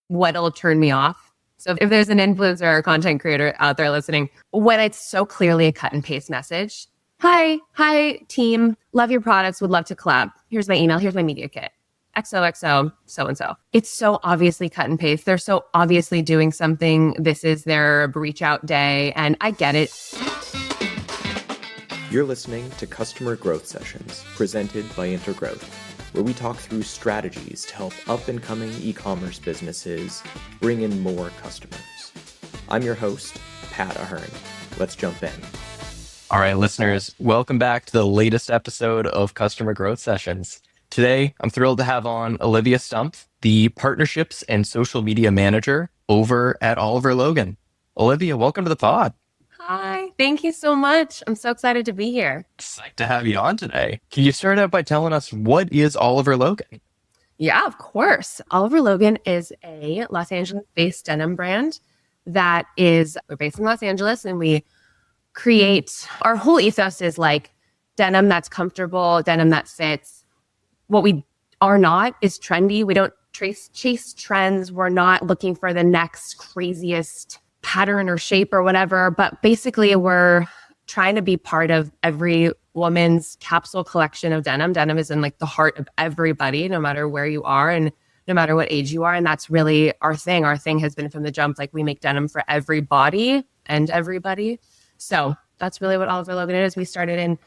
what'll turn me off. So if there's an influencer or content creator out there listening, when it's so clearly a cut and paste message, hi team, love your products, would love to collab. Here's my email, here's my media kit. XOXO, so-and-so. It's so obviously cut and paste. They're so obviously doing something. This is their reach out day. And I get it. You're listening to Customer Growth Sessions, presented by Intergrowth, where we talk through strategies to help up-and-coming e-commerce businesses bring in more customers. I'm your host, Pat Ahern. Let's jump in. All right, listeners, welcome back to the latest episode of Customer Growth Sessions. Today, I'm thrilled to have on Olivia Stumpf, the Partnerships and Social Media Manager over at Oliver Logan. Olivia, welcome to the pod. Hi, thank you so much. I'm so excited to be here. Psyched to have you on today. Can you start out by telling us what is Oliver Logan? Yeah, of course. Oliver Logan is a Los Angeles-based denim brand we're based in Los Angeles, and we create, our whole ethos is like denim that's comfortable, denim that fits. What we are not is trendy. We don't chase trends. We're not looking for the next craziest pattern or shape or whatever. But basically, we're trying to be part of every woman's capsule collection of denim. Denim is in like the heart of everybody, no matter where you are and no matter what age you are. And that's really our thing. Our thing has been from the jump, like we make denim for every body and everybody. So that's really what Oliver Logan is. We started in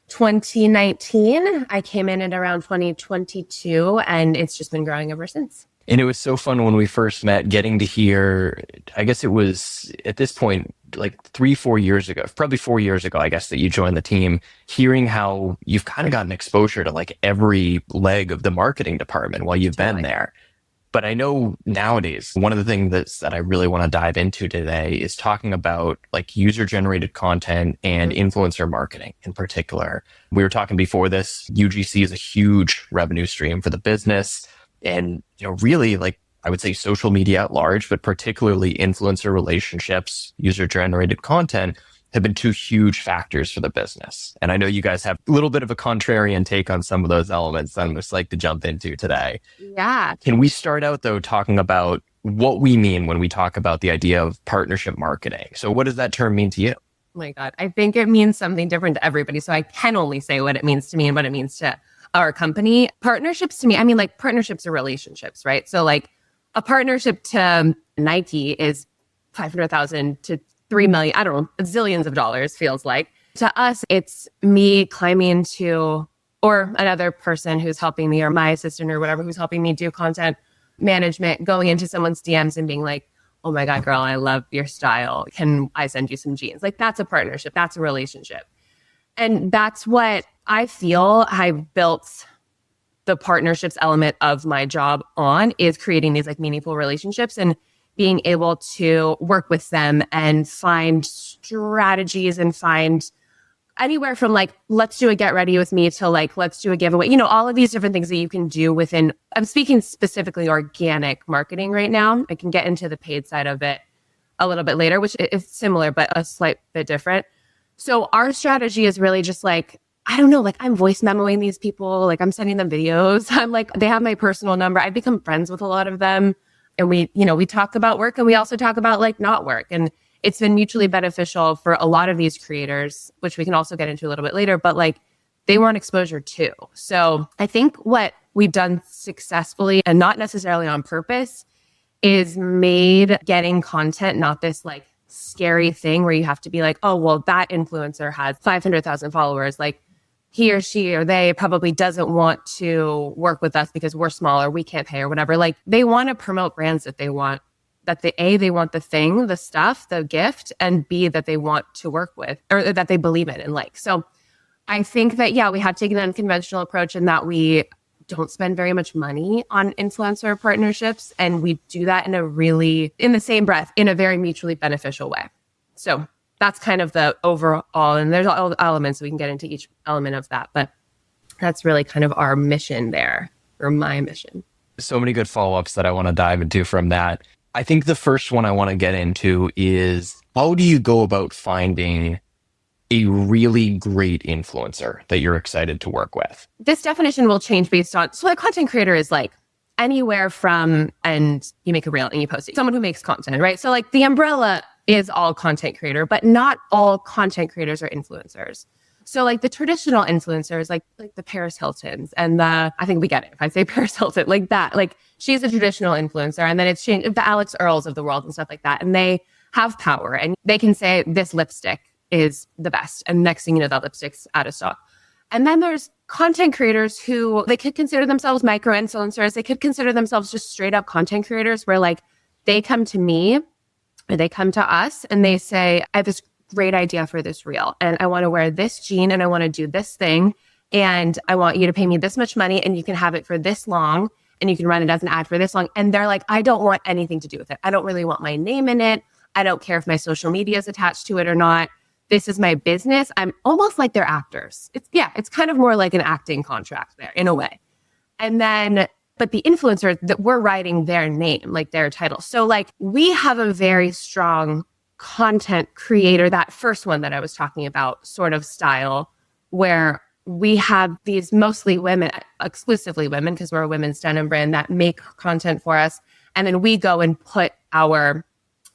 2019. I came in at around 2022, and it's just been growing ever since. And it was so fun when we first met, getting to hear, I guess it was at this point, like 3-4 years ago, probably 4 years ago, I guess, that you joined the team, hearing how you've kind of gotten exposure to like every leg of the marketing department while you've been there. But I know nowadays, one of the things that I really want to dive into today is talking about like user-generated content and influencer marketing in particular. We were talking before this, UGC is a huge revenue stream for the business. And, really, like I would say social media at large, but particularly influencer relationships, user-generated content have been two huge factors for the business. And I know you guys have a little bit of a contrarian take on some of those elements that I'm just like to jump into today. Yeah. Can we start out, though, talking about what we mean when we talk about the idea of partnership marketing? So what does that term mean to you? Oh my God. I think it means something different to everybody. So I can only say what it means to me and what it means to our company. Partnerships to me, I mean, like partnerships are relationships, right? So like a partnership to Nike is $500,000 to $3 million, I don't know, zillions of dollars feels like. To us, it's me climbing into, or another person who's helping me, or my assistant or whatever, who's helping me do content management, going into someone's DMs and being like, oh my God, girl, I love your style. Can I send you some jeans? Like that's a partnership. That's a relationship. And that's what I feel I've built the partnerships element of my job on, is creating these like meaningful relationships and being able to work with them and find strategies and find anywhere from like, let's do a get ready with me to like, let's do a giveaway, all of these different things that you can do within, I'm speaking specifically organic marketing right now. I can get into the paid side of it a little bit later, which is similar, but a slight bit different. So our strategy is really just like, I don't know, like I'm voice memoing these people, like I'm sending them videos. I'm like, they have my personal number. I've become friends with a lot of them. And we talk about work, and we also talk about like not work. And it's been mutually beneficial for a lot of these creators, which we can also get into a little bit later, but like they want exposure too. So I think what we've done successfully, and not necessarily on purpose, is made getting content not this like scary thing where you have to be like, oh, well, that influencer has 500,000 followers. Like he or she or they probably doesn't want to work with us because we're smaller, we can't pay or whatever. Like they want to promote brands that they want, that they want the thing, the stuff, the gift, and B, that they want to work with or that they believe in and like. So I think that, yeah, we have taken an unconventional approach in that we don't spend very much money on influencer partnerships. And we do that in the same breath, in a very mutually beneficial way. So that's kind of the overall, and there's all the elements, we can get into each element of that, but that's really kind of our mission there, or my mission. So many good follow-ups that I want to dive into from that. I think the first one I want to get into is, how do you go about finding a really great influencer that you're excited to work with? This definition will change based on, so a content creator is like anywhere from, and you make a reel and you post it, someone who makes content, right? So like the umbrella is all content creator, but not all content creators are influencers. So like the traditional influencers, like the Paris Hiltons and I think we get it. If I say Paris Hilton, like that, like she's a traditional influencer, and then it's changed, the Alex Earls of the world and stuff like that. And they have power and they can say this lipstick is the best. And next thing you know, that lipstick's out of stock. And then there's content creators who they could consider themselves micro influencers. They could consider themselves just straight up content creators where like they come to me or they come to us and they say, I have this great idea for this reel and I want to wear this jean and I want to do this thing and I want you to pay me this much money and you can have it for this long and you can run it as an ad for this long. And they're like, I don't want anything to do with it. I don't really want my name in it. I don't care if my social media is attached to it or not. This is my business. I'm almost like they're actors. It's kind of more like an acting contract there in a way. And then, but the influencers that we're writing their name, like their title. So like we have a very strong content creator, that first one that I was talking about sort of style, where we have these mostly women, exclusively women, because we're a women's denim brand that make content for us. And then we go and put our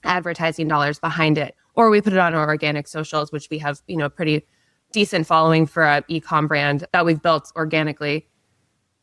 advertising dollars behind it, or we put it on our organic socials, which we have, you know, pretty decent following for an e-com brand that we've built organically.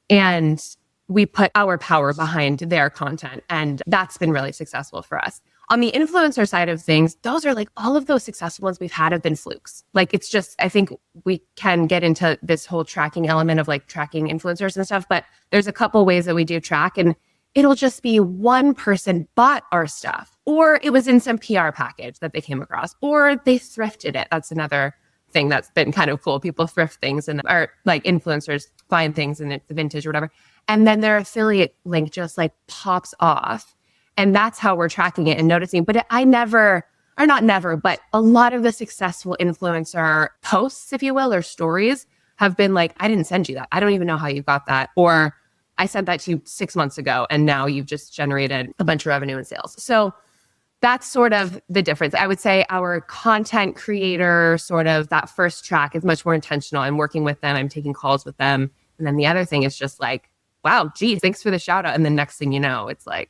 And we put our power behind their content. And that's been really successful for us. On the influencer side of things, those are like all of those successful ones we've had have been flukes. Like it's just, I think we can get into this whole tracking element of like tracking influencers and stuff, but there's a couple ways that we do track and it'll just be one person bought our stuff or it was in some PR package that they came across or they thrifted it. That's another thing that's been kind of cool. People thrift things and are like influencers find things and it's vintage or whatever. And then their affiliate link just like pops off. And that's how we're tracking it and noticing. But I never, or not never, but a lot of the successful influencer posts, if you will, or stories have been like, I didn't send you that. I don't even know how you got that. Or I sent that to you 6 months ago and now you've just generated a bunch of revenue and sales. So that's sort of the difference. I would say our content creator, sort of that first track is much more intentional. I'm working with them. I'm taking calls with them. And then the other thing is just like, wow, geez, thanks for the shout out. And the next thing you know, it's like,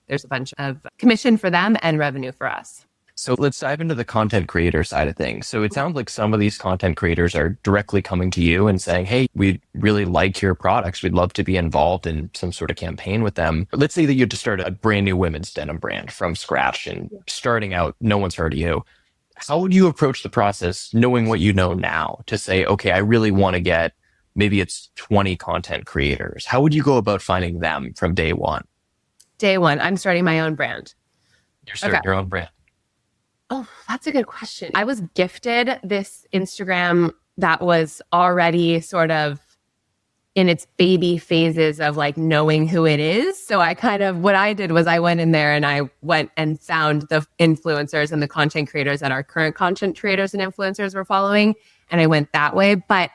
there's a bunch of commission for them and revenue for us. So let's dive into the content creator side of things. So it sounds like some of these content creators are directly coming to you and saying, hey, we really like your products. We'd love to be involved in some sort of campaign with them. Let's say that you had to start a brand new women's denim brand from scratch and starting out, no one's heard of you. How would you approach the process knowing what you know now to say, okay, I really want to get, maybe it's 20 content creators. How would you go about finding them from day one? Day one, I'm starting my own brand. You're starting your own brand. Oh, that's a good question. I was gifted this Instagram that was already sort of in its baby phases of like knowing who it is. So I kind of, what I did was I went in there and I went and found the influencers and the content creators that our current content creators and influencers were following. And I went that way. But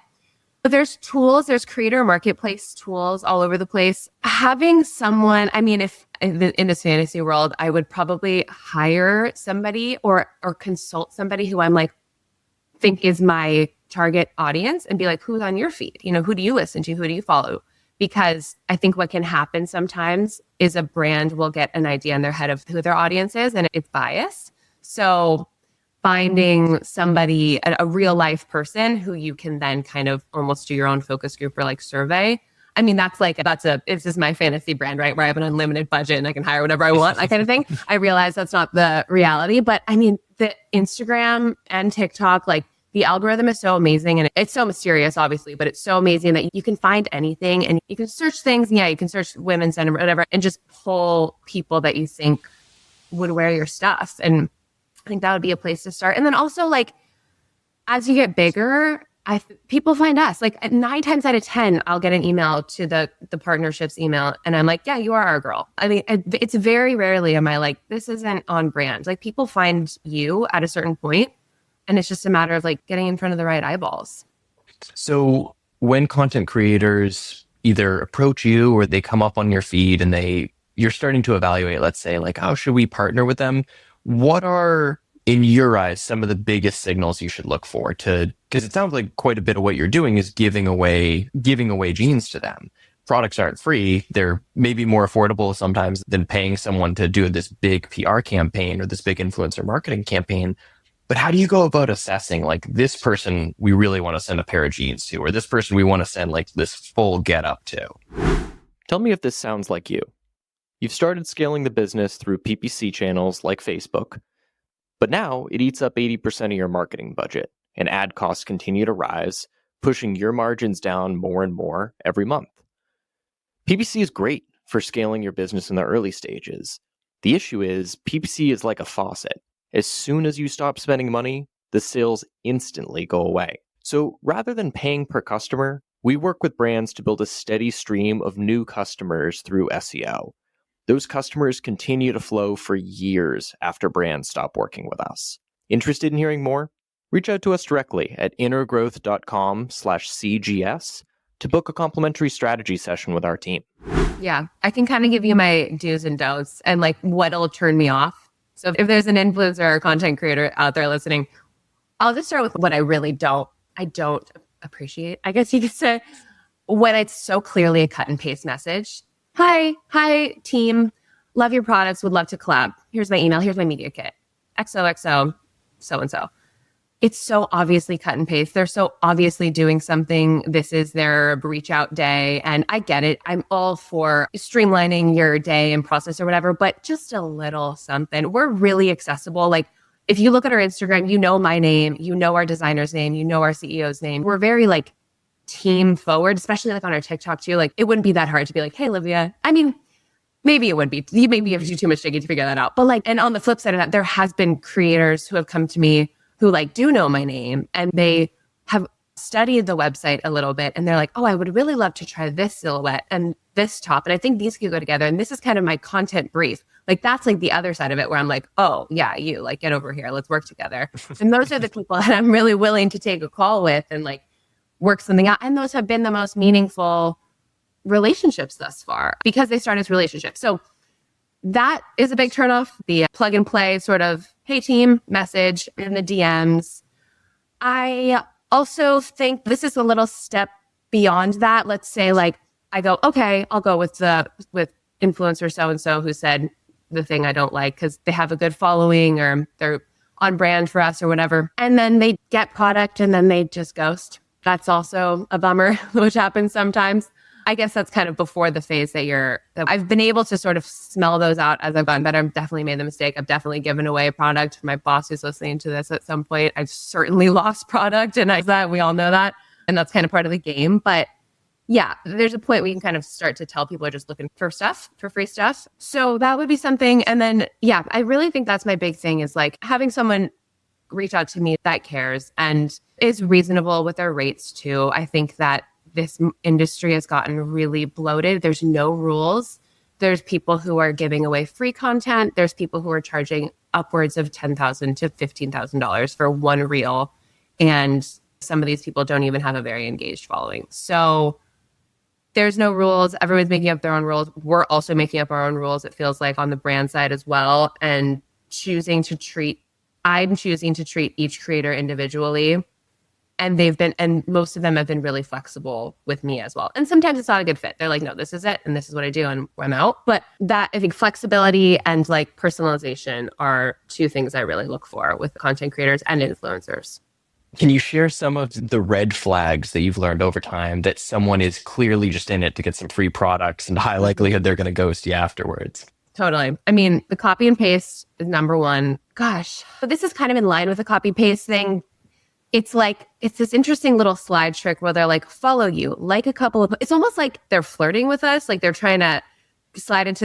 there's tools, there's creator marketplace tools all over the place. Having someone, I mean, if in this fantasy world, I would probably hire somebody or consult somebody who I'm like, think is my target audience and be like, who's on your feed? You know, who do you listen to? Who do you follow? Because I think what can happen sometimes is a brand will get an idea in their head of who their audience is and it's biased. So finding somebody, a real life person who you can then kind of almost do your own focus group or like survey. I mean, this is my fantasy brand, right? Where I have an unlimited budget and I can hire whatever I want, that kind of thing. I realize that's not the reality, but I mean, the Instagram and TikTok, like the algorithm is so amazing and it's so mysterious, obviously, but it's so amazing that you can find anything and you can search things. Yeah, you can search women's and whatever and just pull people that you think would wear your stuff. And I think that would be a place to start. And then also like, as you get bigger, people find us like 9 times out of 10, I'll get an email to the partnerships email. And I'm like, yeah, you are our girl. I mean, it's very rarely am I like, this isn't on brand. Like people find you at a certain point and it's just a matter of like getting in front of the right eyeballs. So when content creators either approach you or they come up on your feed and you're starting to evaluate, let's say like, how should we partner with them? What are, in your eyes, some of the biggest signals you should look for because it sounds like quite a bit of what you're doing is giving away jeans to them. products aren't free. They're maybe more affordable sometimes than paying someone to do this big PR campaign or this big influencer marketing campaign. But how do you go about assessing like this person we really want to send a pair of jeans to, or this person we want to send like this full get up to? Tell me if this sounds like you. You've started scaling the business through PPC channels like Facebook, but now it eats up 80% of your marketing budget, and ad costs continue to rise, pushing your margins down more and more every month. PPC is great for scaling your business in the early stages. The issue is PPC is like a faucet. As soon as you stop spending money, the sales instantly go away. So rather than paying per customer, we work with brands to build a steady stream of new customers through SEO. Those customers continue to flow for years after brands stop working with us. Interested in hearing more? Reach out to us directly at intergrowth.com/CGS to book a complimentary strategy session with our team. Yeah, I can kind of give you my do's and don'ts and like what'll turn me off. So if there's an influencer or content creator out there listening, I'll just start with what I really don't appreciate, I guess you could say, when it's so clearly a cut and paste message. Hi team, love your products, would love to collab. Here's my email, here's my media kit. XOXO, so-and-so. It's so obviously cut and paste. They're so obviously doing something. This is their reach out day. And I get it. I'm all for streamlining your day and process or whatever, but just a little something. We're really accessible. Like if you look at our Instagram, you know my name, you know our designer's name, you know our CEO's name. We're very like team forward, especially like on our TikTok too. Like it wouldn't be that hard to be like, hey, Olivia. I mean, maybe it would be. You maybe have to do too much digging to figure that out. But like, and on the flip side of that, there has been creators who have come to me who like do know my name and they have studied the website a little bit and they're like, oh, I would really love to try this silhouette and this top. And I think these could go together. And this is kind of my content brief. Like that's like the other side of it where I'm like, oh yeah, you like get over here. Let's work together. And those are the people that I'm really willing to take a call with and like work something out. And those have been the most meaningful relationships thus far because they start as relationships. So that is a big turnoff. The plug and play sort of, hey team message in the DMs. I also think this is a little step beyond that. Let's say like I go, okay, I'll go with influencer so-and-so who said the thing I don't like because they have a good following or they're on brand for us or whatever. And then they get product and then they just ghost. That's also a bummer, which happens sometimes. I guess that's kind of before the phase that I've been able to sort of smell those out as I've gotten better. I've definitely made the mistake. I've definitely given away a product. My boss who's listening to this at some point, I've certainly lost product and we all know that. And that's kind of part of the game. But yeah, there's a point where you can kind of start to tell people are just looking for stuff, for free stuff. So that would be something. And then, yeah, I really think that's my big thing is like having someone reach out to me that cares and is reasonable with their rates too. I think that this industry has gotten really bloated. There's no rules. There's people who are giving away free content. There's people who are charging upwards of $10,000 to $15,000 for one reel. And some of these people don't even have a very engaged following. So there's no rules. Everyone's making up their own rules. We're also making up our own rules, it feels like, on the brand side as well. And I'm choosing to treat each creator individually. And most of them have been really flexible with me as well. And sometimes it's not a good fit. They're like, no, this is it. And this is what I do. And I'm out. But that, I think flexibility and like personalization are two things I really look for with content creators and influencers. Can you share some of the red flags that you've learned over time that someone is clearly just in it to get some free products and high likelihood they're going to ghost you afterwards? Totally. I mean, the copy and paste is number one. Gosh, but this is kind of in line with the copy paste thing. It's like, it's this interesting little slide trick where they're like, follow you, like a couple of, it's almost like they're flirting with us. Like they're trying to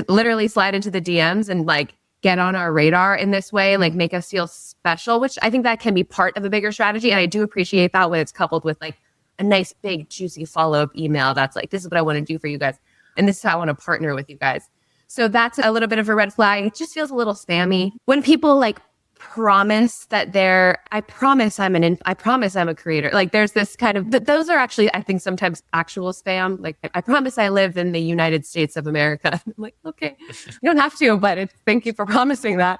literally slide into the DMs and like get on our radar in this way, like make us feel special, which I think that can be part of a bigger strategy. And I do appreciate that when it's coupled with like a nice, big, juicy follow-up email that's like, this is what I want to do for you guys. And this is how I want to partner with you guys. So that's a little bit of a red flag. It just feels a little spammy. When people like promise that I promise I'm a creator. Like there's this kind of, those are actually, I think sometimes actual spam. Like I promise I live in the United States of America. I'm like, okay, you don't have to, but thank you for promising that.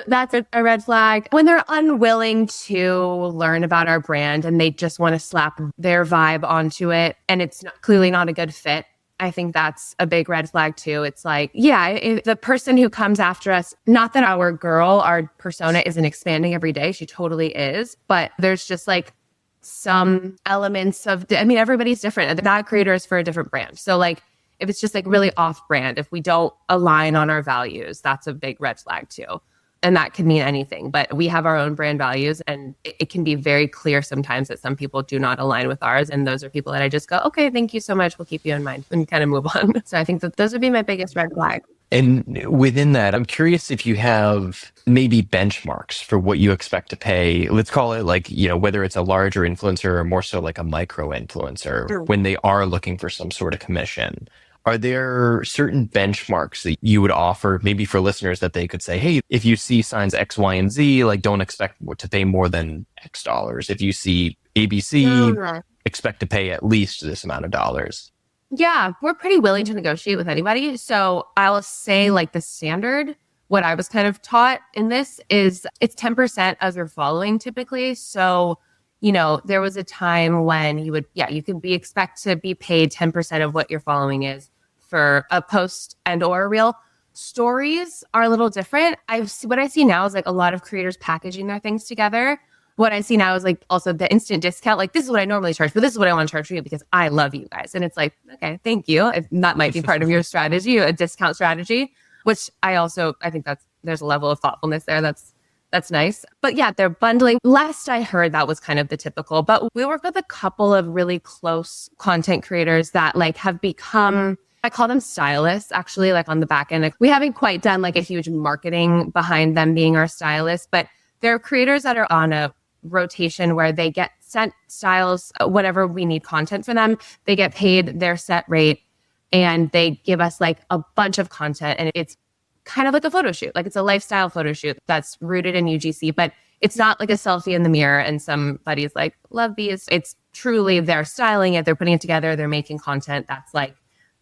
That's a red flag. When they're unwilling to learn about our brand and they just want to slap their vibe onto it and it's clearly not a good fit. I think that's a big red flag too. It's like, yeah, if the person who comes after us, not that our persona isn't expanding every day. She totally is. But there's just like some elements of, everybody's different. That creator is for a different brand. So like, if it's just like really off brand, if we don't align on our values, that's a big red flag too. And that could mean anything, but we have our own brand values, and it can be very clear sometimes that some people do not align with ours. And those are people that I just go, okay, thank you so much. We'll keep you in mind and kind of move on. So I think that those would be my biggest red flag. And within that, I'm curious if you have maybe benchmarks for what you expect to pay. Let's call it like, whether it's a larger influencer or more so like a micro influencer, sure, when they are looking for some sort of commission. Are there certain benchmarks that you would offer maybe for listeners that they could say, hey, if you see signs X, Y, and Z, like don't expect to pay more than X dollars. If you see ABC, expect to pay at least this amount of dollars. Yeah, we're pretty willing to negotiate with anybody. So I'll say like the standard, what I was kind of taught in this is it's 10% of your following typically. So, there was a time when you could expect to be paid 10% of what your following is for a post and or a reel. Stories are a little different. What I see now is like a lot of creators packaging their things together. What I see now is like also the instant discount. Like this is what I normally charge, but this is what I want to charge for you because I love you guys. And it's like, okay, thank you. That might be part of your strategy, a discount strategy, which I think there's a level of thoughtfulness there. That's nice. But yeah, they're bundling. Last I heard, that was kind of the typical, but we work with a couple of really close content creators that like have become, I call them stylists actually, like on the back end. Like, we haven't quite done like a huge marketing behind them being our stylists, but they're creators that are on a rotation where they get sent styles, whenever we need content for them, they get paid their set rate and they give us like a bunch of content, and it's kind of like a photo shoot. Like it's a lifestyle photo shoot that's rooted in UGC, but it's not like a selfie in the mirror and somebody's like, love these. It's truly they're styling it, they're putting it together, they're making content that's like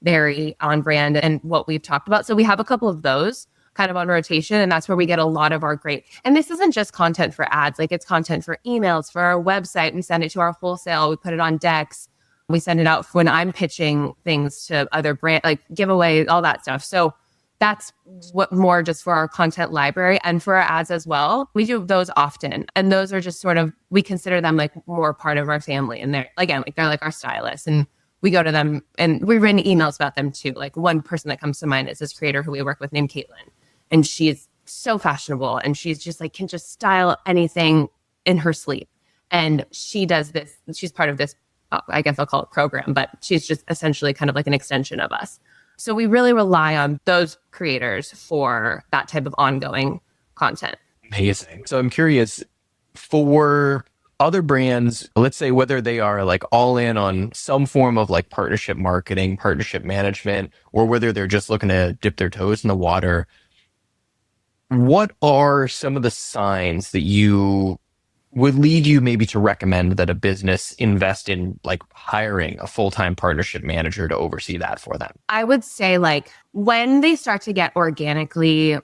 very on brand and what we've talked about. So we have a couple of those kind of on rotation, and that's where we get a lot of our great, and this isn't just content for ads, like it's content for emails, for our website. We send it to our wholesale, we put it on decks, we send it out when I'm pitching things to other brand, like giveaways, all that stuff. So that's what more just for our content library and for our ads as well. We do those often. And those are just sort of, we consider them like more part of our family. And they're like our stylists. And we go to them and we've written emails about them too. Like one person that comes to mind is this creator who we work with named Caitlin. And she's so fashionable. And she's just like, can just style anything in her sleep. And she does this, she's part of this, I guess I'll call it program, but she's just essentially kind of like an extension of us. So we really rely on those creators for that type of ongoing content. Amazing. So I'm curious, for other brands, let's say whether they are like all in on some form of like partnership marketing, partnership management, or whether they're just looking to dip their toes in the water, what are some of the signs that you would lead you maybe to recommend that a business invest in like hiring a full-time partnership manager to oversee that for them? I would say like when they start to get organically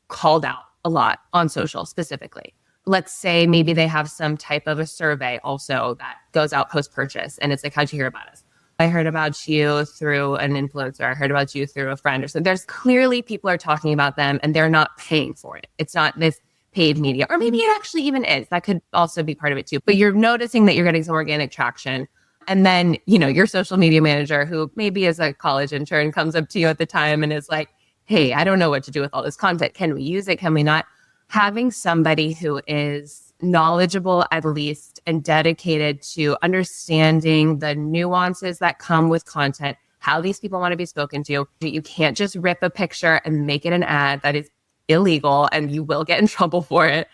called out a lot on social specifically, let's say maybe they have some type of a survey also that goes out post-purchase and it's like, how'd you hear about us? I heard about you through an influencer. I heard about you through a friend or something. There's clearly people are talking about them and they're not paying for it. It's not this paid media, or maybe it actually even is. That could also be part of it too. But you're noticing that you're getting some organic traction. And then, your social media manager, who maybe is a college intern, comes up to you at the time and is like, hey, I don't know what to do with all this content. Can we use it? Can we not? Having somebody who is knowledgeable at least and dedicated to understanding the nuances that come with content, how these people want to be spoken to. You can't just rip a picture and make it an ad. That is illegal and you will get in trouble for it.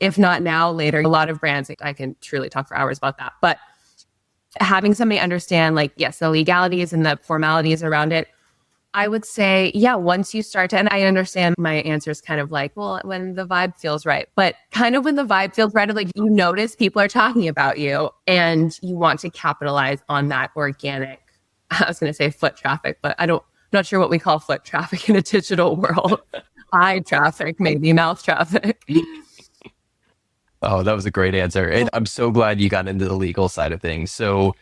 If not now, later. A lot of brands, I can truly talk for hours about that. But having somebody understand, like, yes, the legalities and the formalities around it, I would say, yeah, once you start to, and I understand my answer is kind of like, well, when the vibe feels right, but kind of when the vibe feels right, like you notice people are talking about you and you want to capitalize on that organic, I was going to say foot traffic, but I'm not sure what we call foot traffic in a digital world. Eye traffic, maybe mouth traffic. Oh, that was a great answer. And I'm so glad you got into the legal side of things. So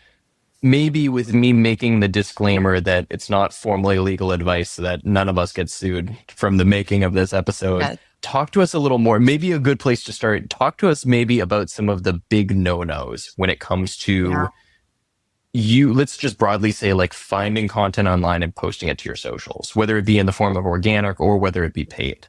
maybe with me making the disclaimer that it's not formally legal advice so that none of us get sued from the making of this episode. Yes. Talk to us a little more. Maybe a good place to start. Talk to us maybe about some of the big no-nos when it comes to let's just broadly say like finding content online and posting it to your socials, whether it be in the form of organic or whether it be paid.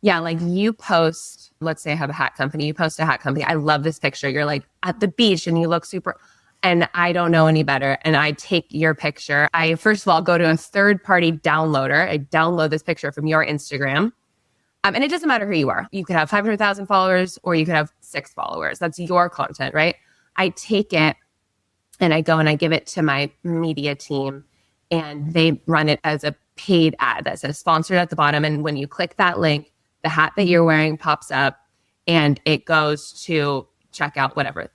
Yeah, like you post, let's say I have a hat company, you post a hat company. I love this picture. You're like at the beach and you look super, and I don't know any better. And I take your picture. I, first of all, go to a third-party downloader. I download this picture from your Instagram. And it doesn't matter who you are. You could have 500,000 followers or you could have 6 followers. That's your content, right? I take it and I go and I give it to my media team and they run it as a paid ad that says sponsored at the bottom. And when you click that link, the hat that you're wearing pops up and it goes to checkout, whatever.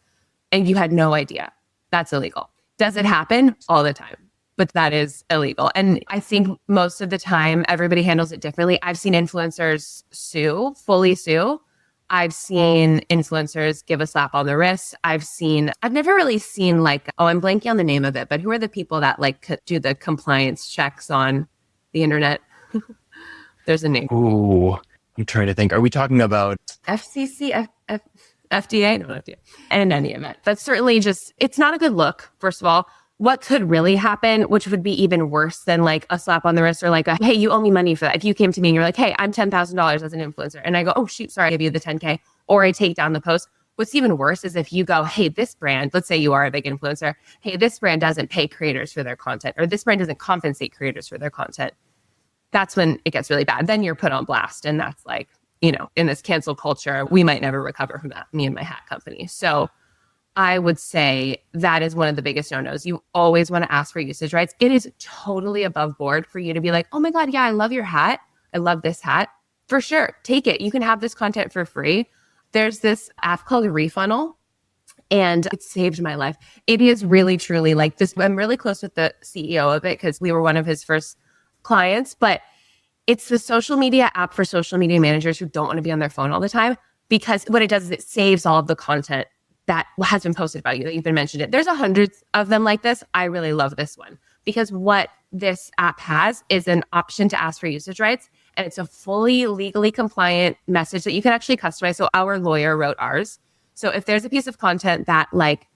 And you had no idea. That's illegal. Does it happen? All the time. But that is illegal. And I think most of the time, everybody handles it differently. I've seen influencers fully sue. I've seen influencers give a slap on the wrist. I've never really seen like, I'm blanking on the name of it, but who are the people that like do the compliance checks on the internet? There's a name. Ooh, I'm trying to think. Are we talking about FCC, FDA? No, FDA. And in any event, that's certainly it's not a good look, first of all. What could really happen, which would be even worse than like a slap on the wrist or like a, hey, you owe me money for that. If you came to me and you're like, hey, I'm $10,000 as an influencer. And I go, oh, shoot, sorry, I give you the 10K. Or I take down the post. What's even worse is if you go, hey, this brand, let's say you are a big influencer. Hey, this brand doesn't pay creators for their content, or this brand doesn't compensate creators for their content. That's when it gets really bad. Then you're put on blast. And that's like, in this cancel culture, we might never recover from that, me and my hat company. So I would say that is one of the biggest no-nos. You always want to ask for usage rights. It is totally above board for you to be like, oh my God, yeah, I love your hat. I love this hat. For sure. Take it. You can have this content for free. There's this app called Refunnel, and it saved my life. It is really, truly like this. I'm really close with the CEO of it because we were one of his first clients, but it's the social media app for social media managers who don't want to be on their phone all the time, because what it does is it saves all of the content that has been posted about you, that you've been mentioned it. There's hundreds of them like this. I really love this one because what this app has is an option to ask for usage rights. And it's a fully legally compliant message that you can actually customize. So our lawyer wrote ours. So if there's a piece of content that like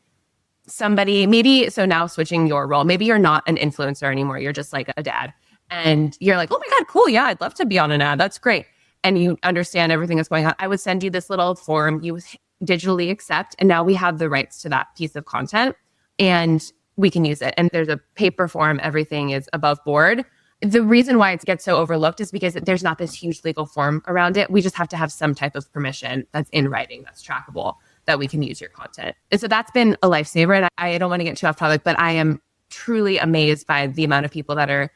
somebody, maybe, so now switching your role, maybe you're not an influencer anymore. You're just like a dad. And you're like, oh my God, cool. Yeah, I'd love to be on an ad. That's great. And you understand everything that's going on. I would send you this little form. You digitally accept. And now we have the rights to that piece of content and we can use it. And there's a paper form. Everything is above board. The reason why it gets so overlooked is because there's not this huge legal form around it. We just have to have some type of permission that's in writing, that's trackable, that we can use your content. And so that's been a lifesaver. And I don't want to get too off topic, but I am truly amazed by the amount of people that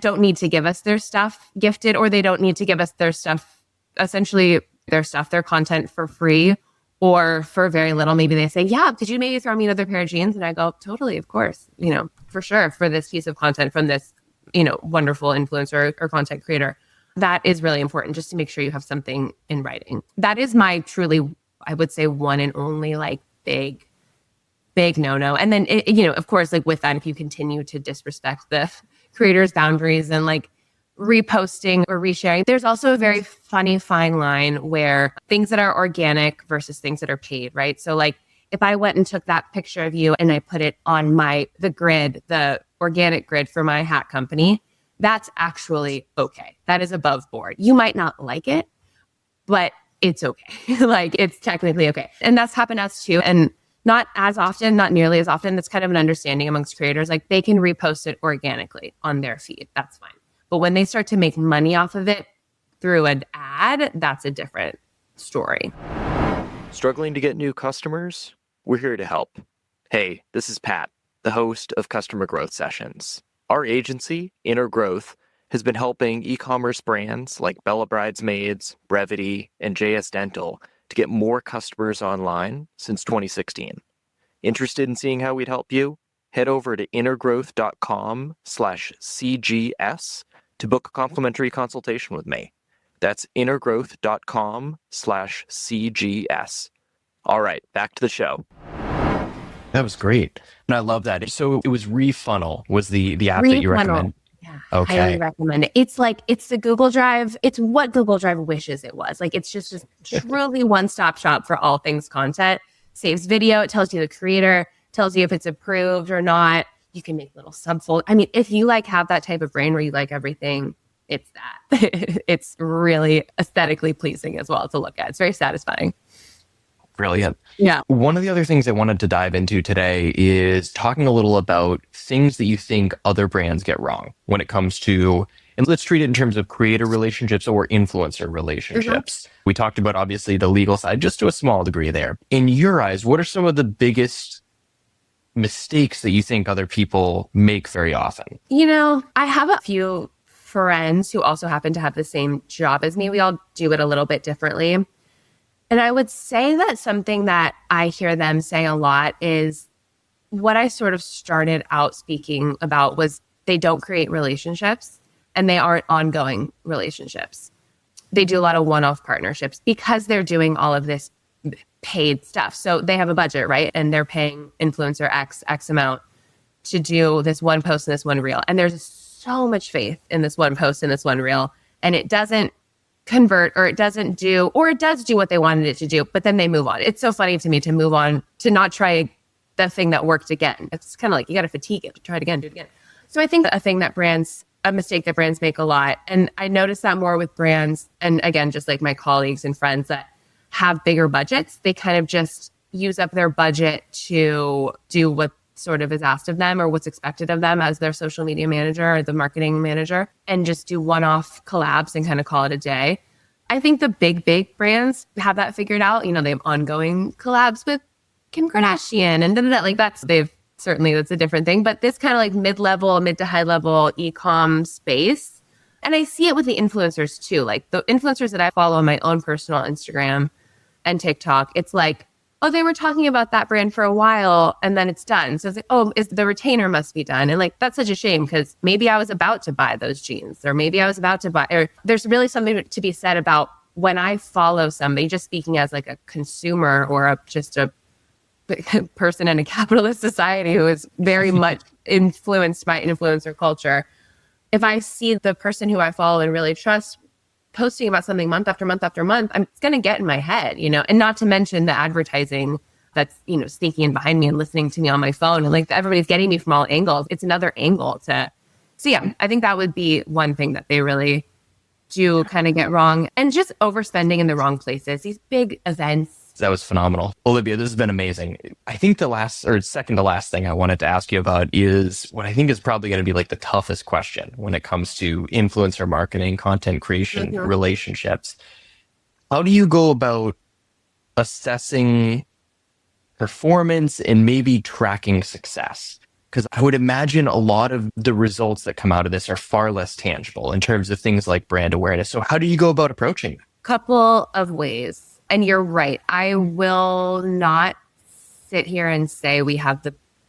don't need to give us their stuff gifted, or they don't need to give us their stuff, essentially their content for free or for very little. Maybe they say, yeah, could you maybe throw me another pair of jeans? And I go, totally, of course, for sure, for this piece of content from this, wonderful influencer or content creator. That is really important, just to make sure you have something in writing. That is my truly, I would say, one and only like big no-no. And then, of course, like with that, if you continue to disrespect the creators' boundaries and like reposting or resharing, there's also a very funny fine line where things that are organic versus things that are paid, right? So like if I went and took that picture of you and I put it on the grid, the organic grid for my hat company, that's actually okay. That is above board. You might not like it, but it's okay. Like it's technically okay. And that's happened to us too. And not as often, not nearly as often. That's kind of an understanding amongst creators. Like they can repost it organically on their feed. That's fine. But when they start to make money off of it through an ad, that's a different story. Struggling to get new customers? We're here to help. Hey, this is Pat, the host of Customer Growth Sessions. Our agency, Intergrowth, has been helping e-commerce brands like Bella Bridesmaids, Brevity, and JS Dental to get more customers online since 2016. Interested in seeing how we'd help you? Head over to intergrowth.com/CGS to book a complimentary consultation with me. That's intergrowth.com/CGS. All right, back to the show. That was great. And I love that. So it was Refunnel was the app that you recommend. Yeah, Okay. highly recommend it. It's like, it's the Google Drive. It's what Google Drive wishes it was. Like, it's just this truly one-stop shop for all things content. Saves video. It tells you the creator, tells you if it's approved or not. You can make little subfold. I mean, if you like have that type of brain where you like everything, it's that. It's really aesthetically pleasing as well to look at. It's very satisfying. Brilliant. Yeah. One of the other things I wanted to dive into today is talking a little about things that you think other brands get wrong when it comes to, and let's treat it in terms of creator relationships or influencer relationships. We talked about obviously the legal side, just to a small degree there. In your eyes, what are some of the biggest mistakes that you think other people make very often? You know, I have a few friends who also happen to have the same job as me. We all do it a little bit differently. And I would say that something that I hear them say a lot is what I sort of started out speaking about was they don't create relationships and they aren't ongoing relationships. They do a lot of one-off partnerships because they're doing all of this paid stuff. So they have a budget, right? And they're paying influencer X amount to do this one post and this one reel. And there's so much faith in this one post and this one reel. And it doesn't convert, or it doesn't do, or it does do what they wanted it to do, but then they move on. It's so funny to me to move on, to not try the thing that worked again. It's kind of like you got to fatigue it, try it again, do it again. So I think that a mistake that brands make a lot, and I notice that more with brands, and again, just like my colleagues and friends that have bigger budgets, they kind of just use up their budget to do what sort of is asked of them or what's expected of them as their social media manager or the marketing manager, and just do one-off collabs and kind of call it a day. I think the big brands have that figured out. You know, they have ongoing collabs with Kim Kardashian and like that's a different thing. But this kind of like mid to high level e-com space. And I see it with the influencers too. Like the influencers that I follow on my own personal Instagram and TikTok, it's like, oh, they were talking about that brand for a while and then it's done. So it's like, oh, the retainer must be done. And like, that's such a shame because maybe I was about to buy those jeans, or maybe I was about to buy, or there's really something to be said about when I follow somebody, just speaking as like a consumer or just a person in a capitalist society who is very much influenced by influencer culture. If I see the person who I follow and really trust posting about something month after month after month, it's going to get in my head, you know, and not to mention the advertising that's, you know, sneaking in behind me and listening to me on my phone. And like everybody's getting me from all angles. It's another angle to, so yeah, I think that would be one thing that they really do kind of get wrong, and just overspending in the wrong places, these big events. That was phenomenal. Olivia, this has been amazing. I think the second to last thing I wanted to ask you about is what I think is probably going to be like the toughest question when it comes to influencer marketing, content creation, relationships. How do you go about assessing performance and maybe tracking success? Because I would imagine a lot of the results that come out of this are far less tangible in terms of things like brand awareness. So how do you go about approaching that? Couple of ways. And you're right. I will not sit here and say we have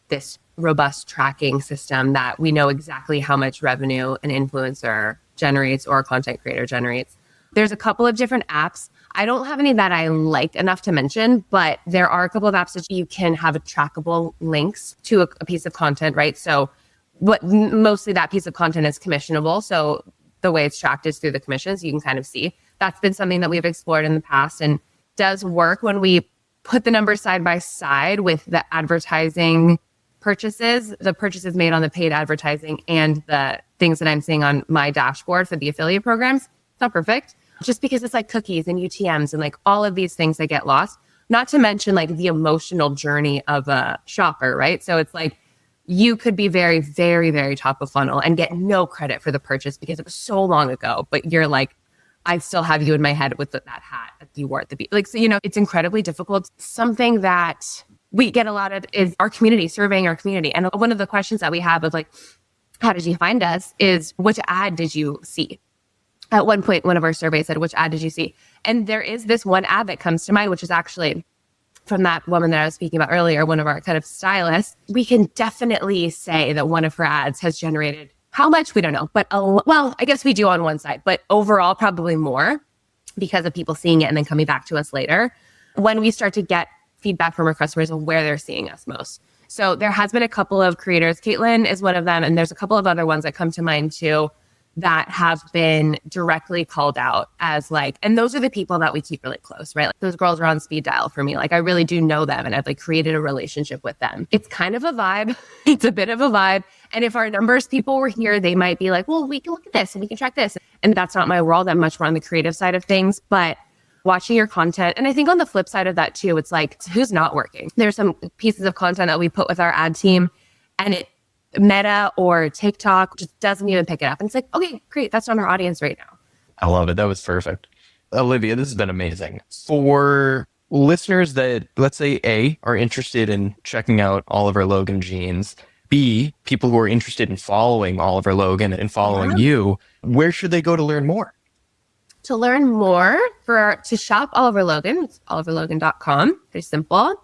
this robust tracking system that we know exactly how much revenue an influencer generates or a content creator generates. There's a couple of different apps. I don't have any that I like enough to mention, but there are a couple of apps that you can have trackable links to a piece of content, right? So mostly that piece of content is commissionable. So the way it's tracked is through the commissions. You can kind of see. That's been something that we've explored in the past and does work when we put the numbers side by side with the advertising purchases, the purchases made on the paid advertising and the things that I'm seeing on my dashboard for the affiliate programs. It's not perfect, just because it's like cookies and UTMs and like all of these things that get lost, not to mention like the emotional journey of a shopper, right? So it's like you could be very, very, very top of funnel and get no credit for the purchase because it was so long ago, but you're like, I still have you in my head with that hat that you wore at the beach. Like, so, you know, it's incredibly difficult. Something that we get a lot of is our community, surveying our community. And one of the questions that we have of like, how did you find us is which ad did you see? At one point, one of our surveys said, which ad did you see? And there is this one ad that comes to mind, which is actually from that woman that I was speaking about earlier, one of our kind of stylists. We can definitely say that one of her ads has generated how much, we don't know, but well, I guess we do on one side, but overall probably more because of people seeing it and then coming back to us later when we start to get feedback from our customers of where they're seeing us most. So there has been a couple of creators. Caitlin is one of them. And there's a couple of other ones that come to mind too that have been directly called out as like, and those are the people that we keep really close, right? Like those girls are on speed dial for me. Like I really do know them and I've like created a relationship with them. It's kind of a vibe. It's a bit of a vibe. And if our numbers people were here, they might be like, well, we can look at this and we can track this. And that's not my world. I'm much more on the creative side of things, but watching your content. And I think on the flip side of that too, it's like, who's not working? There's some pieces of content that we put with our ad team and it Meta or TikTok just doesn't even pick it up. And it's like, okay, great. That's not our audience right now. I love it. That was perfect. Olivia, this has been amazing. For listeners that, let's say, A, are interested in checking out Oliver Logan jeans, B, people who are interested in following Oliver Logan and following you, where should they go to learn more? To learn more, to shop Oliver Logan, it's oliverlogan.com. Very simple.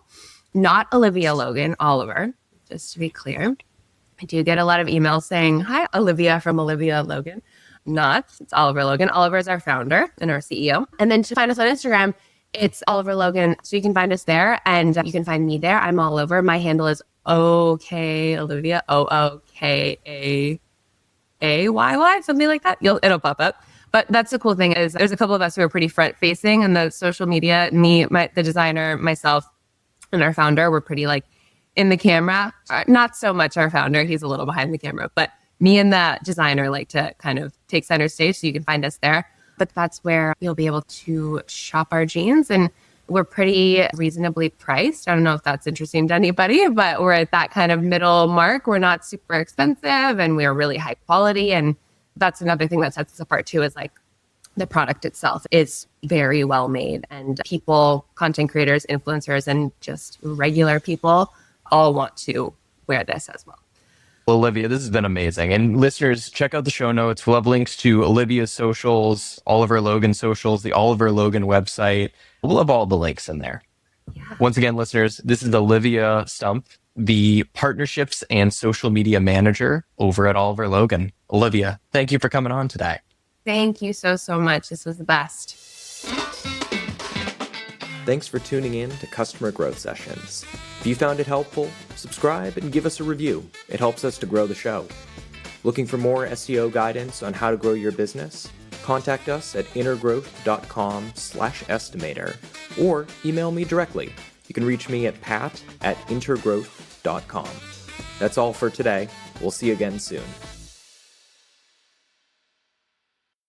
Not Olivia Logan, Oliver, just to be clear. I do get a lot of emails saying, hi, Olivia from Olivia Logan. Not, it's Oliver Logan. Oliver is our founder and our CEO. And then to find us on Instagram, it's Oliver Logan. So you can find us there and you can find me there. I'm all over. My handle is OK Olivia, OOKAAYY, something like that. It'll pop up. But that's the cool thing is there's a couple of us who are pretty front facing in the social media. Me, the designer, myself, and our founder, we're pretty like in the camera. Not so much our founder. He's a little behind the camera, but me and the designer like to kind of take center stage. So you can find us there. But that's where you'll be able to shop our jeans. And we're pretty reasonably priced. I don't know if that's interesting to anybody, but we're at that kind of middle mark. We're not super expensive and we're really high quality. And that's another thing that sets us apart too, is like the product itself is very well made and people, content creators, influencers, and just regular people all want to wear this as well. Well, Olivia, this has been amazing. And listeners, check out the show notes. We'll have links to Olivia's socials, Oliver Logan socials, the Oliver Logan website. We'll have all the links in there. Yeah. Once again, listeners, this is Olivia Stumpf, the partnerships and social media manager over at Oliver Logan. Olivia, thank you for coming on today. Thank you so much. This was the best. Thanks for tuning in to Customer Growth Sessions. If you found it helpful, subscribe and give us a review. It helps us to grow the show. Looking for more SEO guidance on how to grow your business? Contact us at intergrowth.com/estimator or email me directly. You can reach me at pat@intergrowth.com. That's all for today. We'll see you again soon.